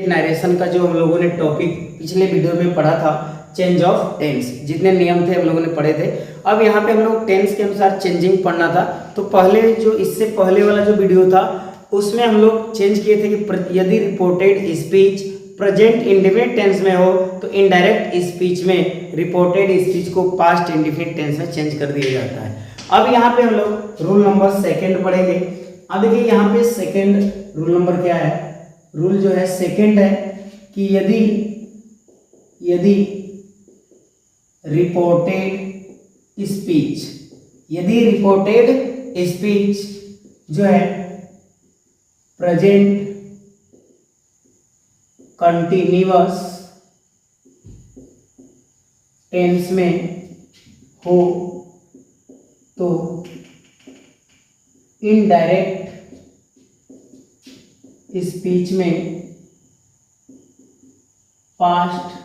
Narration का जो हम लोगों ने टॉपिक पिछले वीडियो में पढ़ा था, चेंज ऑफ टेंस, जितने नियम थे हम लोगों ने पढ़े थे। अब यहाँ पे हम लोग टेंस के अनुसार चेंजिंग पढ़ना था। तो पहले जो इससे पहले वाला जो वीडियो था उसमें हम लोग चेंज किए थे कि यदि reported speech present indefinite tense में हो तो इनडायरेक्ट स्पीच में रिपोर्टेड स्पीच को पास्ट इंडेफिनिट टेंस में चेंज कर दिया जाता है। अब यहाँ पे हम लोग रूल नंबर सेकेंड पढ़ेंगे। अब देखिए यहाँ पे सेकेंड रूल नंबर क्या है, रूल जो है सेकेंड है कि यदि रिपोर्टेड स्पीच जो है प्रेजेंट कंटिन्यूअस टेंस में हो तो इनडायरेक्ट स्पीच में पास्ट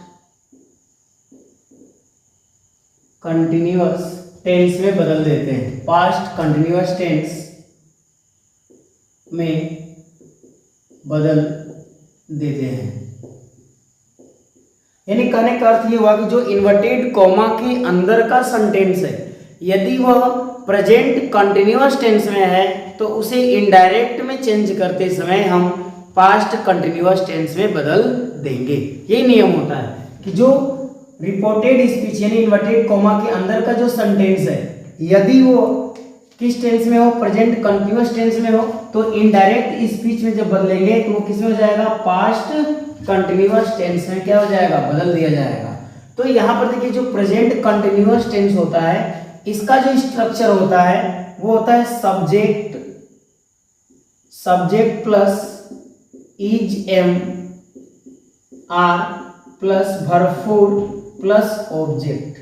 कंटिन्यूअस टेंस में बदल देते हैं। पास्ट कंटिन्यूअस टेंस में बदल देते हैं। यानी कहने का अर्थ ये हुआ कि जो इन्वर्टेड कॉमा के अंदर का सेंटेंस है यदि वह प्रेजेंट कंटिन्यूअस टेंस में है तो उसे इनडायरेक्ट में चेंज करते समय हम पास्ट कंटिन्यूअस टेंस में बदल देंगे। यही नियम होता है कि जो रिपोर्टेड स्पीच यानी इन्वर्टेड कॉमा के अंदर का जो सेंटेंस है यदि वो किस टेंस में हो, प्रेजेंट कंटिन्यूअस टेंस में हो, तो इनडायरेक्ट स्पीच में जब बदलेंगे तो वो किस में हो जाएगा, पास्ट कंटिन्यूअस टेंस में क्या हो जाएगा, बदल दिया जाएगा। तो यहाँ पर देखिए जो प्रेजेंट कंटिन्यूअस टेंस होता है इसका जो स्ट्रक्चर होता है वो होता है subject plus is am are plus verb plus object.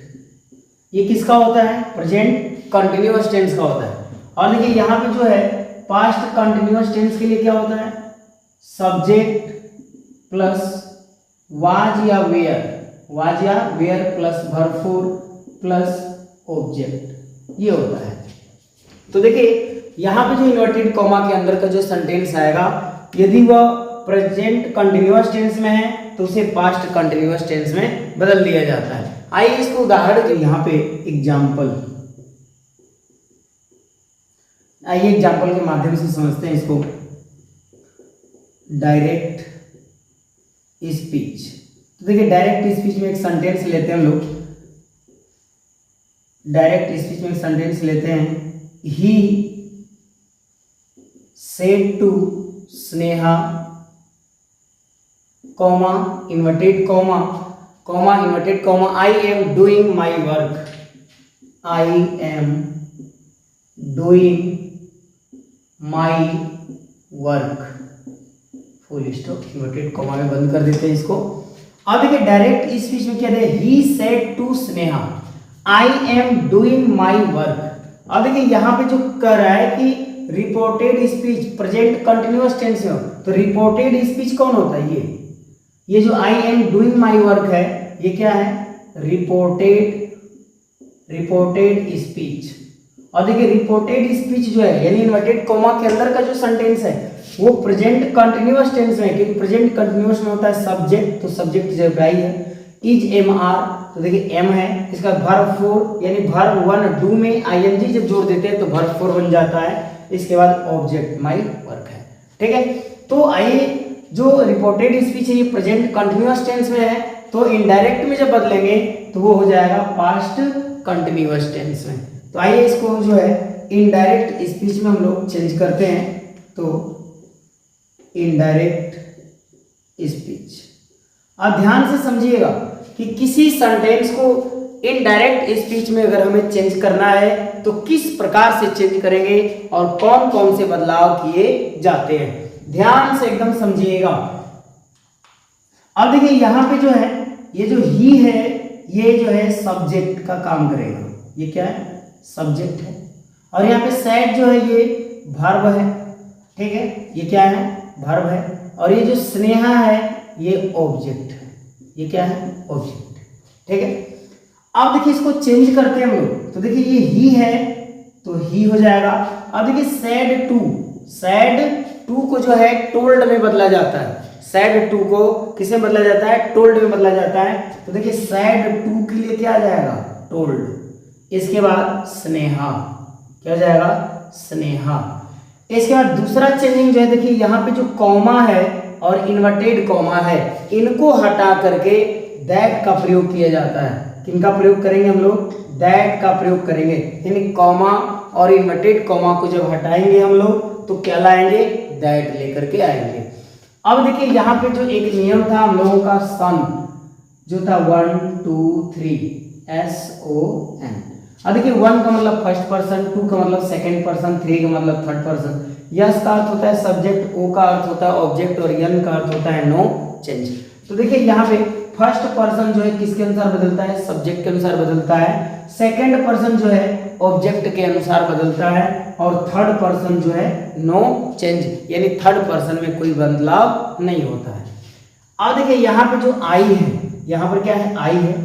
ये किसका होता है, प्रेजेंट कंटिन्यूअस टेंस का होता है। और देखिए यहाँ पे जो है पास्ट कंटिन्यूअस टेंस के लिए क्या होता है, सब्जेक्ट प्लस वाज या were plus verb plus object, ये होता है। तो देखिए यहाँ पे जो इन्वर्टेड कॉमा के अंदर का जो सेंटेंस आएगा यदि वह प्रेजेंट कंटिन्यूअस टेंस में है तो उसे पास्ट कंटिन्यूअस टेंस में बदल दिया जाता है। आइए इसको उदाहरण के यहाँ पे एग्जाम्पल के माध्यम से समझते हैं इसको। डायरेक्ट स्पीच, तो देखिए डायरेक्ट स्पीच में एक सेंटेंस लेते हैं हम लोग। डायरेक्ट स्पीच में एक सेंटेंस लेते हैं, he said to Sneha comma inverted comma I am doing my work, I am doing my work, full stop, inverted comma में बंद कर देते हैं इसको। अब देखिए डायरेक्ट स्पीच में क्या है, he said to Sneha I am doing my work. अब देखिए यहाँ पे जो कर रहा है कि reported speech present continuous tense में हो तो रिपोर्टेड स्पीच कौन होता है, ये जो आई एम डूइंग माई वर्क है ये क्या है, रिपोर्टेड स्पीच। और देखिए रिपोर्टेड स्पीच जो है यानी इन्वर्टेड कॉमा के अंदर का जो सेंटेंस है वो प्रेजेंट कंटिन्यूअस टेंस में है, क्योंकि प्रेजेंट कंटिन्यूअस में होता है सब्जेक्ट, तो सब्जेक्ट जब आई है, इज एम आर, तो देखिए एम है, इसका वर्ब फोर यानी वर्ब वन डू में आईएनजी जब जोड़ देते हैं तो वर्ब फोर बन जाता है। इसके बाद ऑब्जेक्ट माई वर्क है, ठीक है। तो आइए जो रिपोर्टेड स्पीच है ये प्रेजेंट कंटिन्यूअस टेंस में है तो इनडायरेक्ट में जब बदलेंगे तो वो हो जाएगा पास्ट कंटिन्यूअस टेंस में। तो आइए इसको जो है इनडायरेक्ट स्पीच में हम लोग चेंज करते हैं। तो इनडायरेक्ट स्पीच, अब ध्यान से समझिएगा कि किसी सेंटेंस को इनडायरेक्ट स्पीच में अगर हमें चेंज करना है तो किस प्रकार से चेंज करेंगे और कौन कौन से बदलाव किए जाते हैं, ध्यान से एकदम समझिएगा। अब देखिए यहाँ पे जो है ये जो ही है ये जो है सब्जेक्ट का काम करेगा, ये क्या है, सब्जेक्ट है। और यहाँ पे सैड जो है ये वर्ब है, ठीक है, ये क्या है, वर्ब है। और ये जो स्नेहा है ये ऑब्जेक्ट है, ये क्या है, ऑब्जेक्ट, ठीक है। अब देखिए इसको चेंज करते हैं हम लोग, तो देखिए ये ही है तो ही हो जाएगा। अब देखिए सैड टू को जो है टोल्ड में बदला जाता है। सैड टू को किसे बदला जाता है, टोल्ड में बदला जाता है। तो देखिए सैड टू के लिए क्या आ जाएगा, टोल्ड। इसके बाद स्नेहा, क्या हो जाएगा, स्नेहा। इसके बाद दूसरा चेंजिंग जो है, देखिए यहाँ पे जो कॉमा है और इन्वर्टेड कॉमा है, इनको हटा करके दैट का प्रयोग किया जाता है। किनका प्रयोग करेंगे हम लोग, दैट का प्रयोग करेंगे। यानी कॉमा और इन्वर्टेड कॉमा को जब हटाएंगे हम लोग तो क्या लाएंगे, दैट लेकर के आएंगे। अब देखिए यहाँ पे जो एक नियम था हम लोगों का, सन जो था 1 2 3 SON। अब देखिए 1 का मतलब फर्स्ट पर्सन, 2 का मतलब सेकंड पर्सन, 3 का मतलब थर्ड पर्सन। यस का अर्थ होता है सब्जेक्ट, ओ का अर्थ होता है ऑब्जेक्ट और यन का अर्थ होता है नो चेंज। तो देखिए यहाँ पे फर्स्ट पर्सन जो है किसके अनुसार बदलता है, सब्जेक्ट के अनुसार बदलता है। सेकंड पर्सन जो है ऑब्जेक्ट के अनुसार बदलता है और थर्ड पर्सन जो है नो चेंज, यानी थर्ड पर्सन में कोई बदलाव नहीं होता है। अब देखिए यहाँ पे जो आई है, यहाँ पर क्या है, आई है।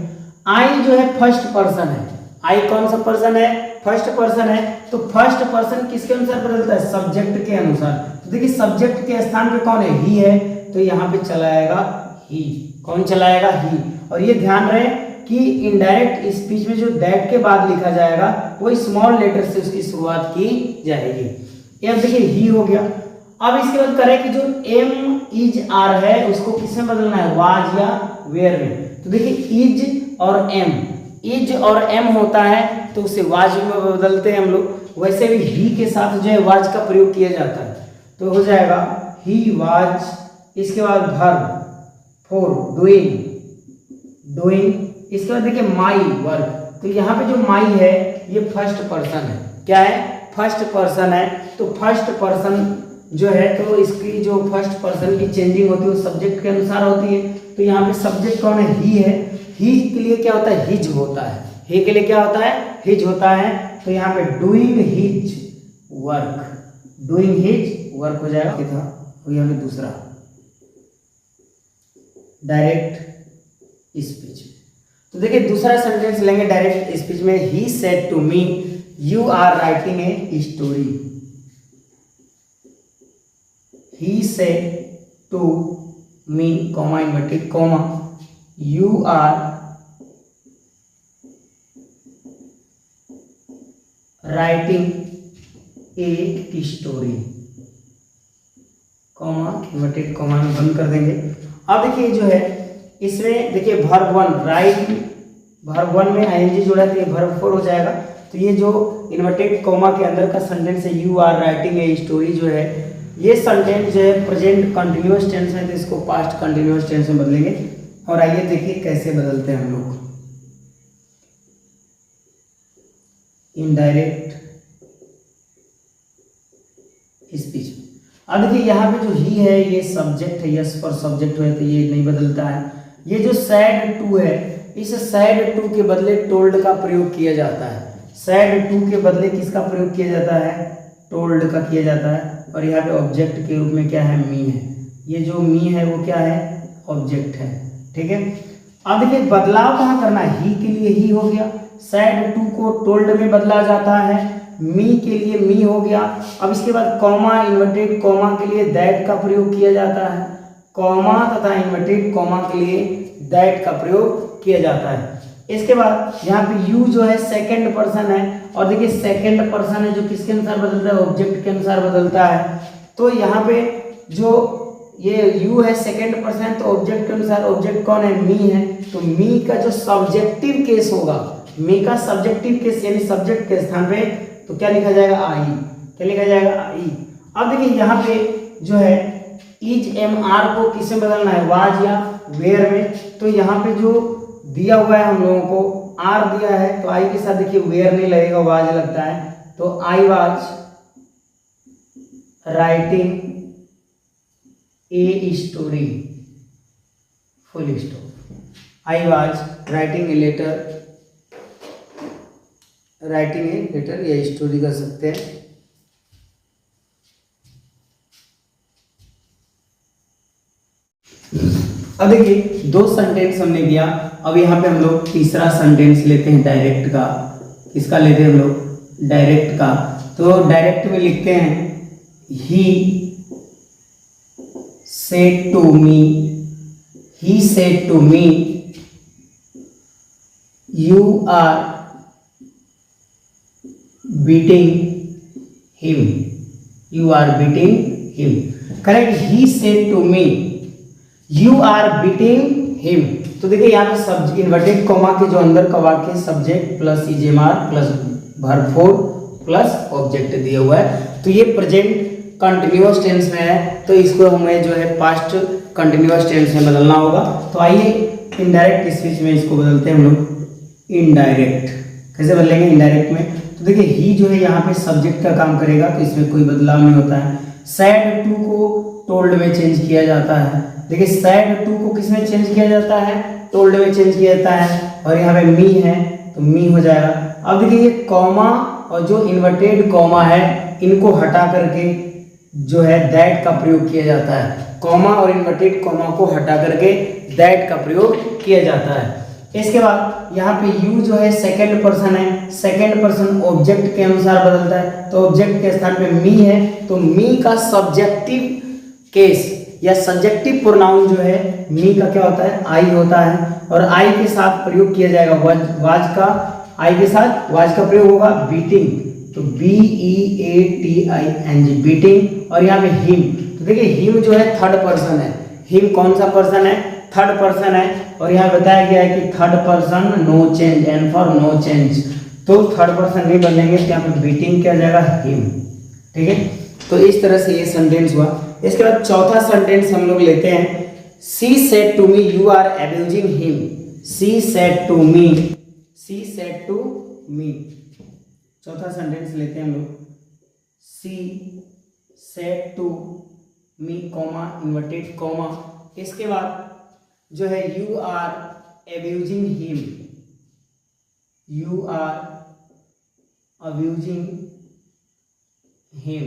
आई जो है फर्स्ट पर्सन है। आई कौन सा पर्सन है, फर्स्ट पर्सन है। तो फर्स्ट पर्सन किसके अनुसार बदलता है, सब्जेक्ट के अनुसार। तो देखिए सब्जेक्ट के स्थान पे कौन है, ही है, तो यहाँ पे चला आएगा ही। कौन चला आएगा, ही। और ये ध्यान रहे कि इनडायरेक्ट स्पीच में जो दैट के बाद लिखा जाएगा वो स्मॉल लेटर से उसकी शुरुआत की जाएगी। ये अब देखिए ही हो गया। अब इसके बाद करें कि जो एम इज आर है उसको किसमें बदलना है, वाज या वेयर में। तो देखिए इज और एम, इज और एम होता है तो उसे वाज में बदलते हैं हम लोग। वैसे भी ही के साथ जो है वाज का प्रयोग किया जाता है, तो हो जाएगा ही वाज। इसके बाद वर्ब फॉर डूइंग, डूइंग। इसके बाद देखिए माई वर्क। तो यहाँ पे जो माई है ये फर्स्ट पर्सन है, क्या है, फर्स्ट पर्सन है। तो फर्स्ट पर्सन जो है तो इसकी जो फर्स्ट पर्सन की चेंजिंग होती है वो सब्जेक्ट के अनुसार होती है। तो यहाँ पे सब्जेक्ट कौन है, ही है। ही के लिए क्या होता है, हिज होता है। ही के लिए क्या होता है, हिज होता है। तो यहाँ पे doing his work, doing his work हो जाएगा। था और यहाँ पे दूसरा डायरेक्ट स्पीच। तो देखिए दूसरा सेंटेंस लेंगे डायरेक्ट स्पीच में, he said to me you are writing a story. He said to me comma inverted comma you are writing a story, comma inverted comma में बंद कर देंगे। अब देखिए जो है इसमें देखिए वर्ब 1 राइट, वर्ब 1 में आईएनजी जोड़ा तो ये वर्ब 4 हो जाएगा। तो ये जो इन्वर्टेड कॉमा के अंदर का सेंटेंस है you are writing a story जो है, ये सेंटेंस जो है प्रेजेंट कंटिन्यूअस टेंस है तो इसको पास्ट कंटिन्यूअस टेंस में बदलेंगे। और आइए देखिए कैसे बदलते हैं हम लोग, इनडायरेक्ट स्पीच। अब देखिए यहाँ पे जो ही है ये सब्जेक्ट है, यस पर सब्जेक्ट है तो ये नहीं बदलता है। ये जो सैड टू है, इस सैड टू के बदले टोल्ड का प्रयोग किया जाता है। सैड टू के बदले किसका प्रयोग किया जाता है, टोल्ड का किया जाता है। और यहाँ पे ऑब्जेक्ट के रूप में क्या है, मी है। ये जो मी है वो क्या है, ऑब्जेक्ट है, ठीक है। अब देखिए बदलाव कहाँ करना है, ही के लिए ही हो गया, सैड टू को टोल्ड में बदला जाता है, मी के लिए मी हो गया। अब इसके बाद कॉमा इन्वर्टेड कॉमा के लिए दैट का प्रयोग किया जाता है, कॉमा तथा इन्वर्टेड कॉमा के लिए दैट का प्रयोग किया जाता है। इसके बाद यहाँ पे यू जो है सेकंड पर्सन है और देखिए सेकंड पर्सन है जो किसके अनुसार बदलता है, ऑब्जेक्ट के अनुसार बदलता है। तो यहाँ पे जो ये यू है सेकंड पर्सन तो ऑब्जेक्ट के अनुसार, ऑब्जेक्ट कौन है, मी है। तो मी का जो सब्जेक्टिव केस होगा, मी का सब्जेक्टिव केस यानी सब्जेक्ट के स्थान पे तो क्या लिखा जाएगा, आई। क्या लिखा जाएगा, आई। अब देखिए यहाँ पे जो है इज एम आर को किससे बदलना है, वाज या वेयर में। तो यहाँ पे जो दिया हुआ है हम लोगों को आर दिया है तो आई के साथ देखिए वेयर नहीं लगेगा, वाज लगता है। तो I was writing a story, full stop. I was writing a letter, writing a letter या स्टोरी कर सकते हैं। अब देखिए दो सेंटेंस हमने दिया, अब यहाँ पे हम लोग तीसरा सेंटेंस लेते हैं डायरेक्ट का। किसका लेते हैं हम लोग, डायरेक्ट का। तो डायरेक्ट में लिखते हैं ही said to me, he said to me, you are beating him, you are beating him. Correct. He said to me, you are beating him. तो देखिए यहाँ पे सब इन्वर्टेड कॉमा के जो अंदर का वाक्य subject plus is am are plus verb four plus object दिया हुआ है, तो ये प्रेजेंट कंटिन्यूअस टेंस में है, तो इसको हमें जो है पास्ट कंटिन्यूअस टेंस में बदलना होगा। तो आइए इनडायरेक्ट स्पीच में इसको बदलते हैं हम लोग इनडायरेक्ट। कैसे बदलेंगे इनडायरेक्ट में? तो देखिए ही जो है यहाँ पे सब्जेक्ट का काम करेगा, तो इसमें कोई बदलाव नहीं होता है। सैड टू को टोल्ड में चेंज किया जाता है। देखिए सैड टू को किस में चेंज किया जाता है? टोल्ड में चेंज किया जाता है। और यहाँ पे मी है तो मी हो जाएगा। अब देखिए ये कॉमा और जो इन्वर्टेड कॉमा है इनको हटा करके जो है दैट का प्रयोग किया जाता है। कॉमा और इन्वर्टेड कॉमा को हटा करके दैट का प्रयोग किया जाता है। इसके बाद यहाँ पे यू जो है सेकंड पर्सन है, सेकंड पर्सन ऑब्जेक्ट के अनुसार बदलता है, तो ऑब्जेक्ट के स्थान पे मी है, तो मी का सब्जेक्टिव केस या सब्जेक्टिव प्रोनाउन जो है मी का क्या होता है? आई होता है। और आई के साथ प्रयोग किया जाएगा वाज का, आई के साथ वाज का प्रयोग होगा बीटिंग, तो BEATING बीटिंग। और यहाँ पे हिम, तो देखिए हिम जो है थर्ड पर्सन है। हिम कौन सा पर्सन है? थर्ड पर्सन है। और यहाँ बताया गया है कि third person no change, and for no change, तो थर्ड पर्सन नहीं बनेंगे, तो यहाँ पे बीटिंग क्या जाएगा? हिम। ठीक है, तो इस तरह से ये सेंटेंस हुआ। इसके बाद चौथा सेंटेंस हम लोग लेते हैं, she said to me you are abusing him. She said to me, she said to me. चौथा सेंटेंस लेते हैं हम लोग, she said to me comma inverted comma, इसके बाद जो है you are abusing him, you are abusing him.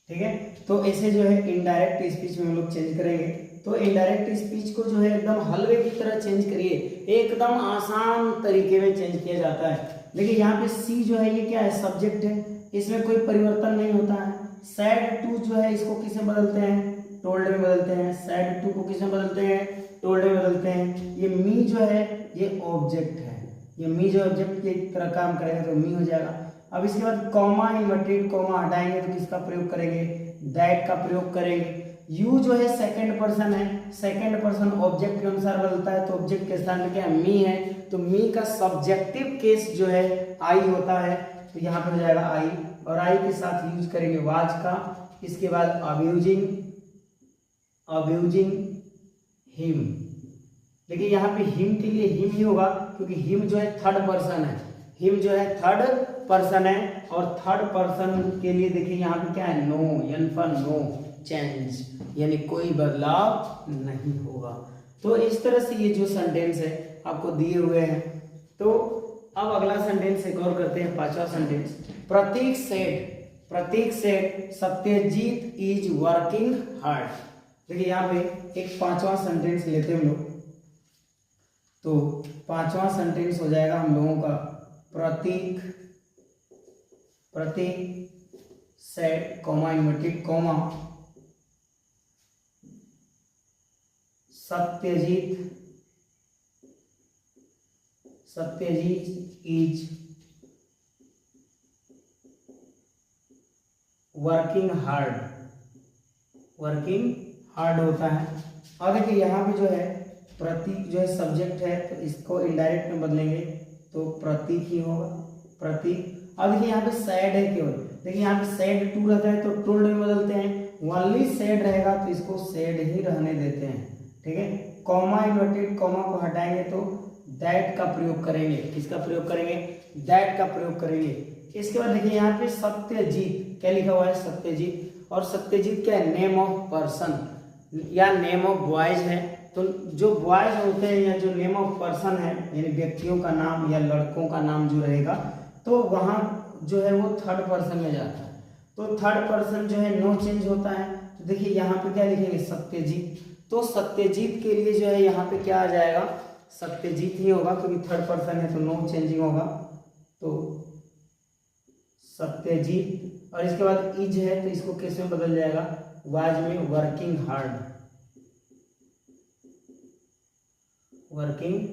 ठीक है, तो ऐसे जो है इनडायरेक्ट स्पीच में हम लोग चेंज करेंगे। तो इनडायरेक्ट स्पीच को जो है एकदम हलवे की तरह चेंज करिए, एकदम आसान तरीके में चेंज किया जाता है। देखिए यहाँ पे सी जो है ये क्या है? सब्जेक्ट है, इसमें कोई परिवर्तन नहीं होता है। सैड टू जो है इसको किसमें बदलते हैं? टोल्ड में बदलते हैं। सैड टू को किसमें बदलते हैं? टोल्ड में बदलते हैं। ये मी जो है ये ऑब्जेक्ट है, ये मी जो ऑब्जेक्ट की तरह काम करेगा तो मी हो जाएगा। अब इसके बाद कॉमा इन्वर्टेड कॉमा हटाएंगे तो किसका प्रयोग करेंगे? दैट का प्रयोग करेंगे। यू जो है सेकंड पर्सन है, सेकंड पर्सन ऑब्जेक्ट के अनुसार बदलता है, तो ऑब्जेक्ट के स्थान में क्या है? मी है, तो मी का सब्जेक्टिव केस जो है आई होता है, तो यहाँ पे हो जाएगा आई। और आई के साथ यूज करेंगे वाज का। इसके बाद अब्यूजिंग, अब्यूजिंग हिम। देखिए यहाँ पे हिम के लिए हिम ही होगा, क्योंकि हिम जो है थर्ड पर्सन है, हिम जो है थर्ड पर्सन है। और थर्ड पर्सन के लिए देखिए यहाँ पे क्या है? No, N for no change, यानी कोई बदलाव नहीं होगा। तो इस तरह से ये जो सेंटेंस है आपको दिए हुए हैं। तो अब अगला सेंटेंस एक और करते हैं, पांचवा sentence. Prateek said, Prateek said Satyajit is working hard. देखिए यहाँ पे एक पांचवा सेंटेंस लेते हैं हम लोग, तो पांचवा सेंटेंस हो जाएगा हम लोगों का Prateek, Prateek said comma inverted comma Satyajit, Satyajit is working hard, working hard होता है। और देखिए यहाँ पे जो है प्रतीक जो है सब्जेक्ट है, तो इसको इनडायरेक्ट में बदलेंगे तो प्रतीक ही होगा, प्रतीक। अब देखिए यहाँ पे सैड है केवल, देखिए यहाँ पे सैड टू रहता है तो टोल्ड में बदलते हैं। ओनली सैड रहेगा तो इसको सैड ही रहने देते हैं। ठीक है, कॉमा इन्वर्टेड कॉमा को हटाएंगे तो दैट का प्रयोग करेंगे। किसका प्रयोग करेंगे? दैट का प्रयोग करेंगे। इसके बाद देखिए यहाँ पे सत्यजीत क्या लिखा हुआ है? सत्यजीत। और सत्यजीत क्या है? नेम ऑफ पर्सन या नेम ऑफ बॉयज है। तो जो बॉयज होते हैं या जो नेम ऑफ पर्सन है, यानी व्यक्तियों का नाम या लड़कों का नाम जो रहेगा, तो वहाँ जो है वो थर्ड पर्सन में जाता है। तो थर्ड पर्सन जो है नो चेंज होता है। तो देखिए यहाँ पे क्या लिखेंगे? सत्यजीत। तो सत्यजीत के लिए जो है यहाँ पे क्या आ जाएगा? सत्यजीत ही होगा, क्योंकि थर्ड पर्सन है तो नो चेंजिंग होगा, तो सत्यजीत। और इसके बाद इज है तो इसको कैसे बदल जाएगा? वाज में working hard, working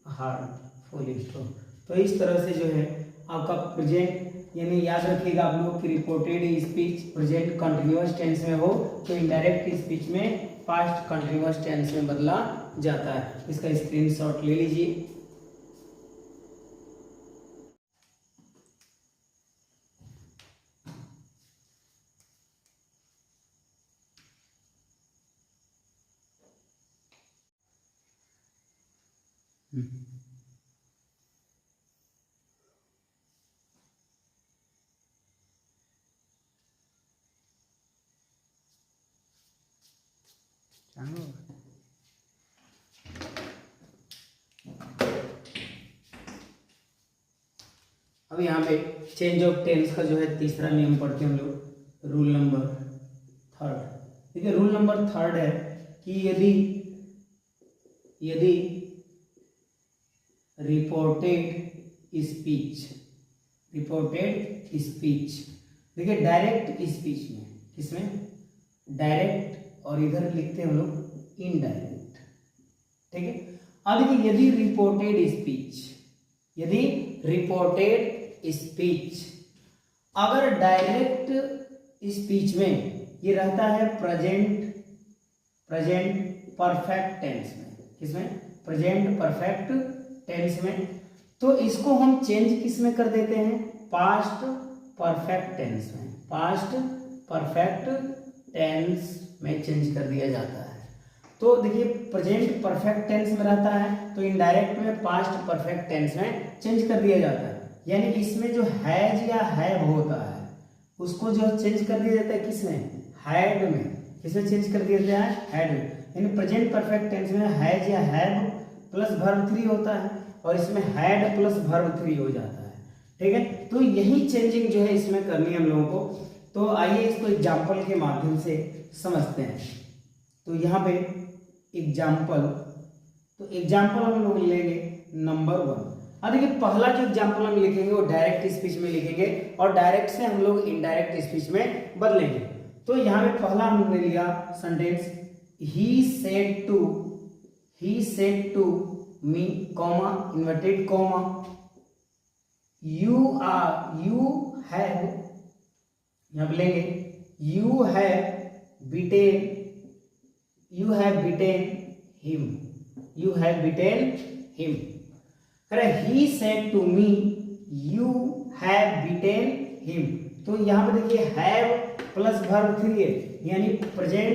hard, full stop. तो इस तरह से जो है आपका प्रेजेंट, यानी याद रखिएगा आप लोग कि reported speech present continuous tense में हो तो इनडायरेक्ट स्पीच में पास्ट कंटिन्यूअस टेंस में बदला जाता है। इसका स्क्रीनशॉट ले लीजिए। अब यहाँ पे चेंज ऑफ टेंस का जो है तीसरा नियम पढ़ते हैं हम लोग, रूल नंबर 3। देखिए रूल नंबर 3 है कि यदि रिपोर्टेड स्पीच, देखिए डायरेक्ट स्पीच में, किसमें, डायरेक्ट, और इधर लिखते हैं हम लोग इनडायरेक्ट, ठीक है। अब देखिए यदि रिपोर्टेड स्पीच अगर डायरेक्ट स्पीच में ये रहता है प्रेजेंट परफेक्ट टेंस में, किसमें, प्रेजेंट परफेक्ट टेंस में, तो इसको हम चेंज किस में कर देते हैं, पास्ट परफेक्ट टेंस में, पास्ट परफेक्ट टेंस में चेंज कर दिया जाता है। तो देखिए प्रेजेंट परफेक्ट टेंस में रहता है तो इनडायरेक्ट में पास्ट परफेक्ट टेंस में चेंज कर दिया जाता है। यानी इसमें जो हैज या हैव होता है उसको जो चेंज कर दिया जाता है किसमें, हैड में, किसमें चेंज कर दिया जाता है, हैड में। यानी प्रेजेंट परफेक्ट टेंस में हैज या हैव प्लस वर्ब 3 होता है और इसमें हैड प्लस वर्ब 3 हो जाता है, ठीक है। तो यही चेंजिंग जो है इसमें करनी है हम लोगों को। तो आइए इसको एग्जाम्पल के माध्यम से समझते हैं। तो यहाँ पे एग्जाम्पल हम लोग लेंगे नंबर 1। अब देखिए पहला जो एग्जाम्पल हम लिखेंगे वो डायरेक्ट स्पीच में लिखेंगे और डायरेक्ट से हम लोग इनडायरेक्ट स्पीच में बदलेंगे। तो यहाँ पे पहला हमने लिया sentence, he said to me comma inverted comma you have, यहाँ पे लेंगे यू हैव बीटेन हिम। अरे he said to me you have beaten him. तो यहाँ पे देखिए हैव प्लस वर्ब 3 है, यानी प्रेजेंट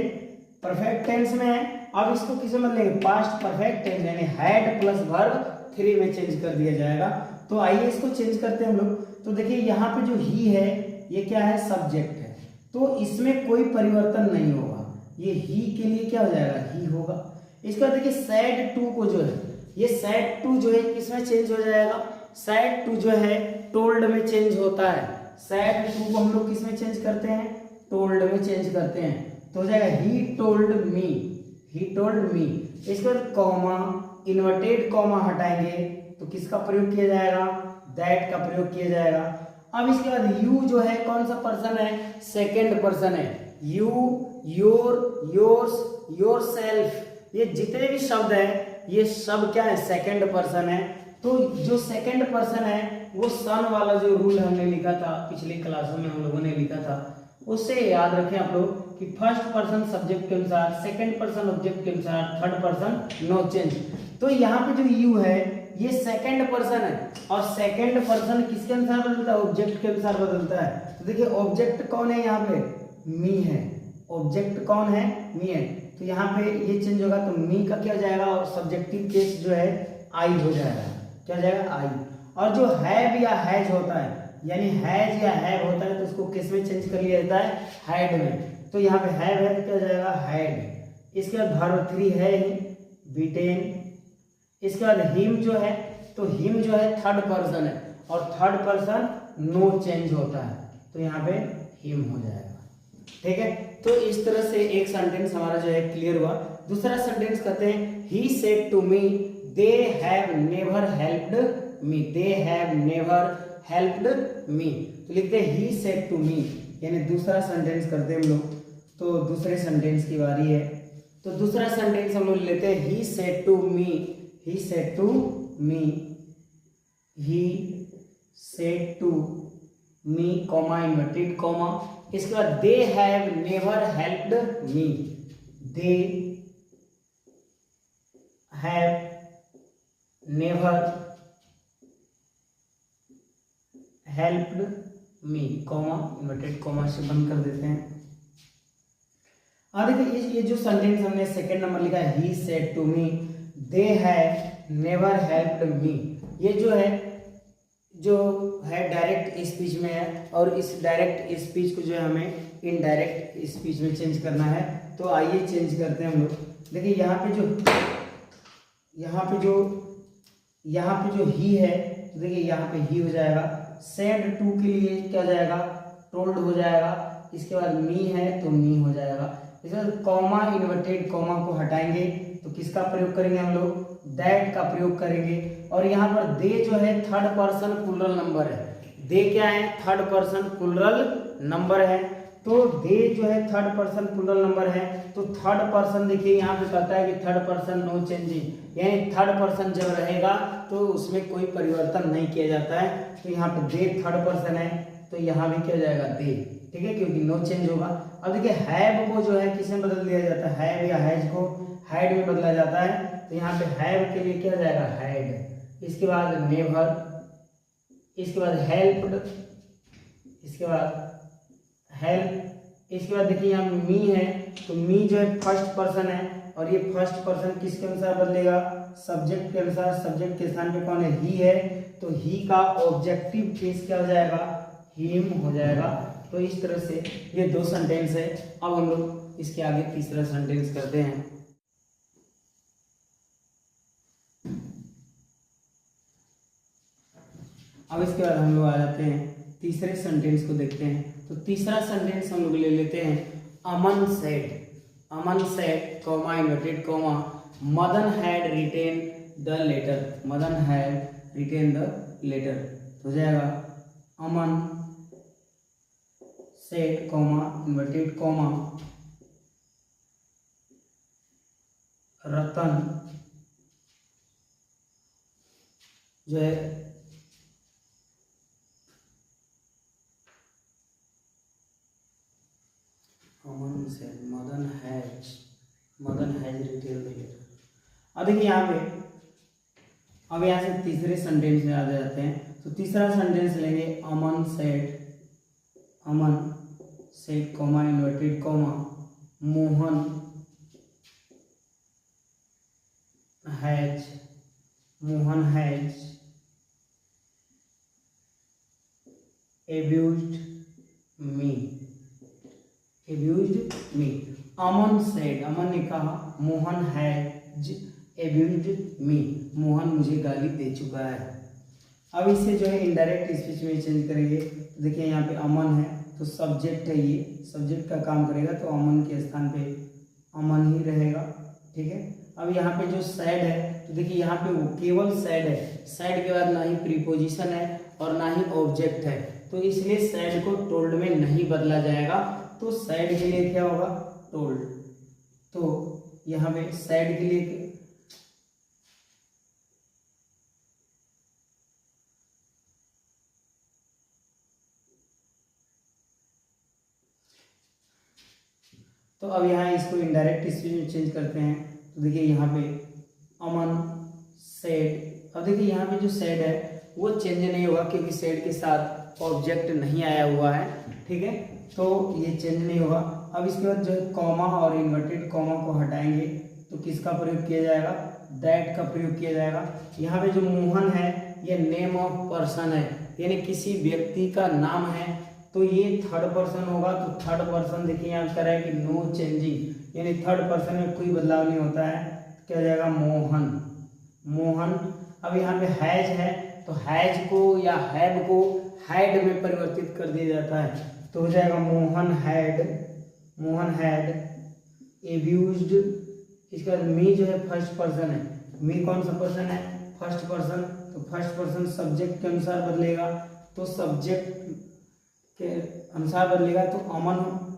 परफेक्ट टेंस में है। अब इसको किस में बदलेंगे, पास्ट परफेक्ट टेंस, यानी हैड प्लस वर्ब 3 में चेंज कर दिया जाएगा। तो आइए इसको चेंज करते हैं हम लोग। तो देखिए यहाँ पे जो ही है ये क्या है, सब्जेक्ट है, तो इसमें कोई परिवर्तन नहीं होगा, ये ही के लिए क्या हो जाएगा, ही होगा। इसके बाद देखिए सैड टू को जो है, ये सैड टू जो है किसमें चेंज हो जाएगा, सैड टू जो है टोल्ड में चेंज होता है। सैड टू को हम लोग किसमें चेंज करते हैं, टोल्ड में चेंज करते हैं। तो हो जाएगा ही टोल्ड मी। इसके बाद कॉमा, इन्वर्टेड कॉमा हटाएंगे तो किसका प्रयोग किया जाएगा, दैट का प्रयोग किया जाएगा। अब इसके बाद यू जो है कौन सा पर्सन है, सेकेंड पर्सन है। यू, योर, योर्स, योरसेल्फ, ये जितने भी शब्द है ये सब क्या है, सेकेंड पर्सन है। तो जो सेकेंड पर्सन है वो सन वाला जो रूल हमने लिखा था पिछली क्लासों में हम लोगों ने लिखा था, उससे याद रखें आप लोग कि फर्स्ट पर्सन सब्जेक्ट के अनुसार, सेकेंड पर्सन ऑब्जेक्ट के अनुसार, थर्ड पर्सन नो चेंज। तो यहाँ पे जो यू है ये सेकेंड पर्सन है और सेकेंड पर्सन किसके अनुसार बदलता है, ऑब्जेक्ट के अनुसार बदलता है। तो देखिए ऑब्जेक्ट कौन है, यहाँ पे मी है, ऑब्जेक्ट कौन है, मी है। तो यहाँ पे ये चेंज होगा तो मी का क्या हो जाएगा, और सब्जेक्टिव केस जो है आई हो जाएगा, क्या हो जाएगा, आई। और जो हैव या हैज होता है, यानी हैज या हैव होता है तो उसको किस में चेंज कर लिया जाता है, हैड में। तो यहाँ पे हैव है तो क्या हो जाएगा, हैड। इसके बाद वर्ब 3 है ही, बीटेन। इसके बाद हिम जो है, तो हिम जो है थर्ड पर्सन है और थर्ड पर्सन नो चेंज होता है, तो यहाँ पे हिम हो जाएगा, ठीक है। तो इस तरह से एक सेंटेंस हमारा जो है क्लियर हुआ। दूसरा सेंटेंस कहते हैं, he said to me they have never helped me, they have never helped me. तो लिखते हैं ही सेड टू मी, यानी दूसरा सेंटेंस करते हैं हम लोग। तो दूसरे सेंटेंस की बारी है। तो दूसरा सेंटेंस हम लोग लेते हैं, he said to me, he said to me, he said to me comma inverted comma, इसके बाद they have never helped me, they have never helped me comma inverted comma से बंद कर देते हैं। अब देखिए ये जो सेंटेंस हमने सेकंड नंबर लिखा है, he said to me, they have never helped me, ये जो है डायरेक्ट स्पीच में है, और इस डायरेक्ट स्पीच को जो है हमें इनडायरेक्ट स्पीच में चेंज करना है। तो आइए चेंज करते हैं हम लोग। देखिए यहाँ पे जो ही है, तो देखिए यहाँ पे ही हो जाएगा, सेड टू के लिए क्या हो जाएगा, टोल्ड हो जाएगा, इसके बाद मी है तो मी हो जाएगा। इसके बाद कॉमा इन्वर्टेड कॉमा को हटाएंगे तो किसका प्रयोग करेंगे हम लोग, दैट का प्रयोग करेंगे। और यहाँ पर दे जो है थर्ड पर्सन प्लूरल नंबर है, दे क्या है, थर्ड पर्सन प्लूरल नंबर है, तो दे जो है थर्ड पर्सन प्लूरल नंबर है, तो थर्ड पर्सन देखिए यहाँ पे कहता है कि थर्ड पर्सन नो चेंजिंग, यानी थर्ड पर्सन जब रहेगा तो उसमें कोई परिवर्तन नहीं किया जाता है। तो यहाँ पे दे थर्ड पर्सन है तो यहाँ भी क्या जाएगा, दे, ठीक है, क्योंकि नो चेंज होगा। अब देखिए हैव को जो है किस में बदल दिया जाता है, हैव या हैज को हैड में बदला जाता है, तो यहाँ पे हैव के लिए क्या जाएगा, हैड, इसके बाद नेवर, इसके बाद हेल्प्ड, इसके बाद हेल्प, इसके बाद देखिए यहाँ मी है, तो मी जो है फर्स्ट पर्सन है, और ये फर्स्ट पर्सन किसके अनुसार बदलेगा, सब्जेक्ट के अनुसार, सब्जेक्ट के स्थान पे कौन है, ही है, तो ही का ऑब्जेक्टिव केस क्या हो जाएगा, हिम हो जाएगा। तो इस तरह से ये दो सेंटेंस है। अब हम लोग इसके आगे तीसरा सेंटेंस करते हैं। अब इसके बाद हम लोग आ जाते हैं तीसरे सेंटेंस को देखते हैं। तो तीसरा सेंटेंस हम लोग ले लेते हैं, Aman said comma inverted comma Madan had written the letter, Madan had written the letter, हो जाएगा Aman said comma inverted comma Ratan जो है Aman said Madan has written the letter. अब देखिए यहाँ पे, अब यहाँ से तीसरे सेंटेंस में आ जाते हैं। तो तीसरा सेंटेंस लेंगे, Aman said comma inverted comma Mohan has abused me। Aman said, Aman ने कहा, Mohan has abused me, Mohan मुझे गाली दे चुका है। अब इसे जो है इनडायरेक्ट स्पीच में चेंज करेंगे। तो देखिए यहाँ पे अमन है तो सब्जेक्ट है, ये सब्जेक्ट का काम करेगा, तो अमन के स्थान पे अमन ही रहेगा, ठीक है। अब यहाँ पे जो सैड है, तो देखिए यहाँ पे वो केवल सैड है, सैड के बाद ना ही प्रीपोजिशन है और ना ही ऑब्जेक्ट है, तो इसलिए सैड को टोल्ड में नहीं बदला जाएगा। तो सैड के लिए क्या होगा, टोल्ड। तो यहाँ पे सैड के लिए तो अब यहाँ इसको इनडायरेक्ट स्पीच में चेंज करते हैं। तो देखिए यहाँ पे अमन सेड, अब देखिए यहाँ पे जो सेड है वो चेंज नहीं होगा क्योंकि सेड के साथ ऑब्जेक्ट नहीं आया हुआ है, ठीक है, तो ये चेंज नहीं होगा। अब इसके बाद जो है कॉमा और इन्वर्टेड कॉमा को हटाएंगे तो किसका प्रयोग किया जाएगा, दैट का प्रयोग किया जाएगा। यहाँ पे जो मोहन है ये नेम ऑफ पर्सन है, यानी किसी व्यक्ति का नाम है, तो ये थर्ड पर्सन होगा। तो थर्ड पर्सन देखिए यहाँ कर रहा है कि नो चेंजिंग, यानी थर्ड पर्सन में कोई बदलाव नहीं होता है, क्या हो जाएगा, मोहन। अब यहाँ पे हैज है तो हैज को या हैव को हैड में परिवर्तित कर दिया जाता है, तो हो जाएगा मोहन हैड एब्यूज्ड। इसके बाद मी जो है फर्स्ट पर्सन है, मी कौन सा पर्सन है, फर्स्ट पर्सन, तो फर्स्ट पर्सन सब्जेक्ट के अनुसार बदलेगा, तो सब्जेक्ट के अनुसार बदलेगा। तो अमन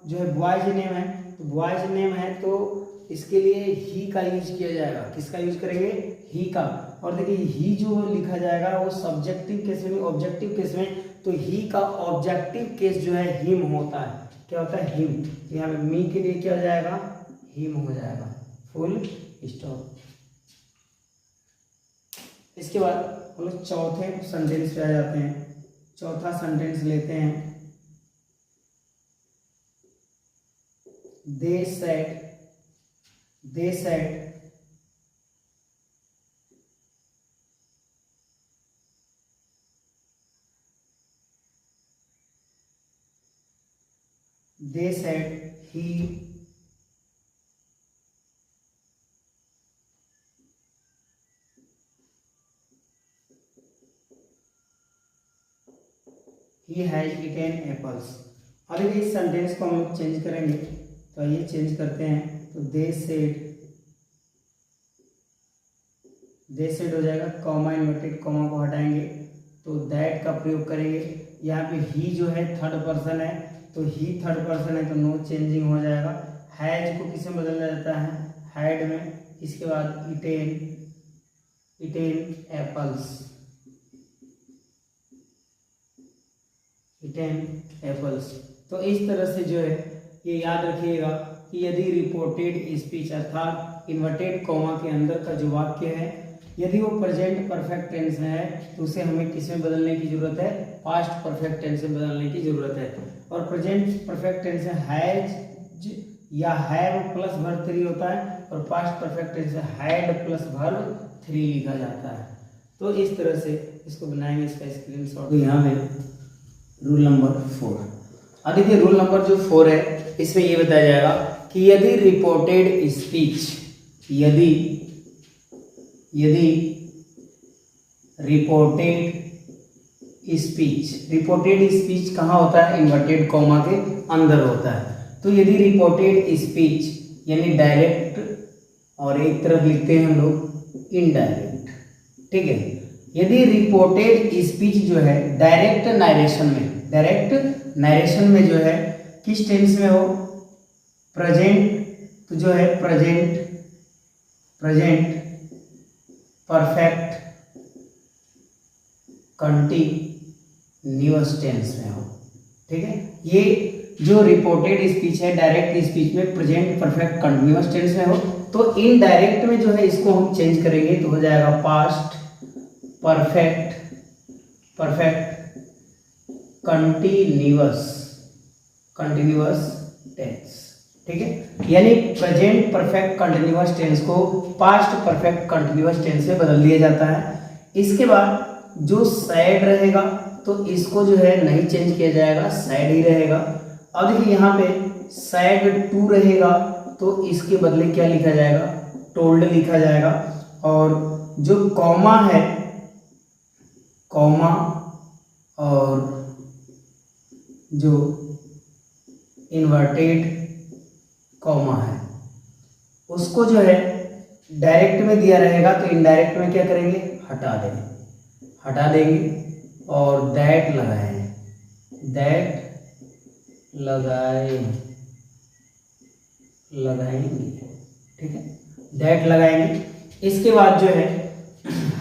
जो है बॉयज नेम है तो बॉयज नेम है तो इसके लिए ही का यूज किया जाएगा। किसका यूज करेंगे? ही का। और देखिए ही जो लिखा जाएगा वो सब्जेक्टिव केस में, ऑब्जेक्टिव केस में, तो ही का ऑब्जेक्टिव केस जो है हिम होता है। क्या होता है? हिम। तो यहाँ पे मी के लिए क्या हो जाएगा? हिम हो जाएगा। Full stop. इसके बाद हम लोग चौथे सेंटेंस पे आ जाते हैं। चौथा सेंटेंस लेते हैं। They said they said he has eaten apples। अब इस सेंटेंस को हम लोग चेंज करेंगे, तो आइए चेंज करते हैं। तो दे सेड हो जाएगा, कॉमा इन्वर्टेड कॉमा को हटाएंगे तो दैट का प्रयोग करेंगे। यहाँ पे ही जो है थर्ड पर्सन है, तो ही थर्ड पर्सन है तो नो चेंजिंग हो जाएगा। हैज को किसमें बदला जाता है? हैड में। इसके बाद इटेन एप्पल्स। तो इस तरह से जो है ये याद रखिएगा कि यदि रिपोर्टेड स्पीच अर्थात इन्वर्टेड कॉमा के अंदर का जो वाक्य है यदि वो प्रेजेंट परफेक्ट टेंस में है तो उसे हमें किसमें बदलने की जरूरत है? पास्ट परफेक्ट टेंस में बदलने की जरूरत है। और प्रेजेंट परफेक्ट टेंस में हैज या हैव प्लस वर्ब 3 होता है और पास्ट परफेक्ट टेंस में हैड प्लस वर्ब 3 लिखा जाता है। तो इस तरह से इसको बनाएंगे, इसका स्क्रीनशॉट। तो यहाँ पे रूल नंबर 4। अब देखिए रूल नंबर जो 4 है इसमें ये बताया जाएगा कि यदि रिपोर्टेड स्पीच, यदि रिपोर्टेड स्पीच कहाँ होता है? इन्वर्टेड कॉमा के अंदर होता है। तो यदि रिपोर्टेड स्पीच यानी डायरेक्ट और एक तरफ लिखते हैं हम लोग इनडायरेक्ट, ठीक है। यदि रिपोर्टेड स्पीच जो है डायरेक्ट नरेशन में जो है किस टेंस में हो? प्रेजेंट। तो जो है प्रेजेंट परफेक्ट कंटीन्यूअस टेंस में हो, ठीक है। ये जो रिपोर्टेड स्पीच है डायरेक्ट स्पीच में प्रेजेंट परफेक्ट कंटीन्यूअस टेंस में हो, तो इनडायरेक्ट में जो है इसको हम चेंज करेंगे तो हो जाएगा पास्ट परफेक्ट कंटीन्यूअस टेंस, ठीक है। यानी प्रेजेंट परफेक्ट कंटीन्यूअस टेंस को पास्ट परफेक्ट कंटीन्यूअस टेंस में बदल दिया जाता है। इसके बाद जो सैड रहेगा तो इसको जो है नहीं चेंज किया जाएगा, सैड ही रहेगा। अब देखिए यहाँ पे सैड टू रहेगा तो इसके बदले क्या लिखा जाएगा? टोल्ड लिखा जाएगा। और जो कॉमा है, कॉमा और जो इन्वर्टेड कॉमा है उसको जो है डायरेक्ट में दिया रहेगा तो इनडायरेक्ट में क्या करेंगे? हटा देंगे और दैट लगाएंगे, ठीक है, दैट लगाएंगे। इसके बाद जो है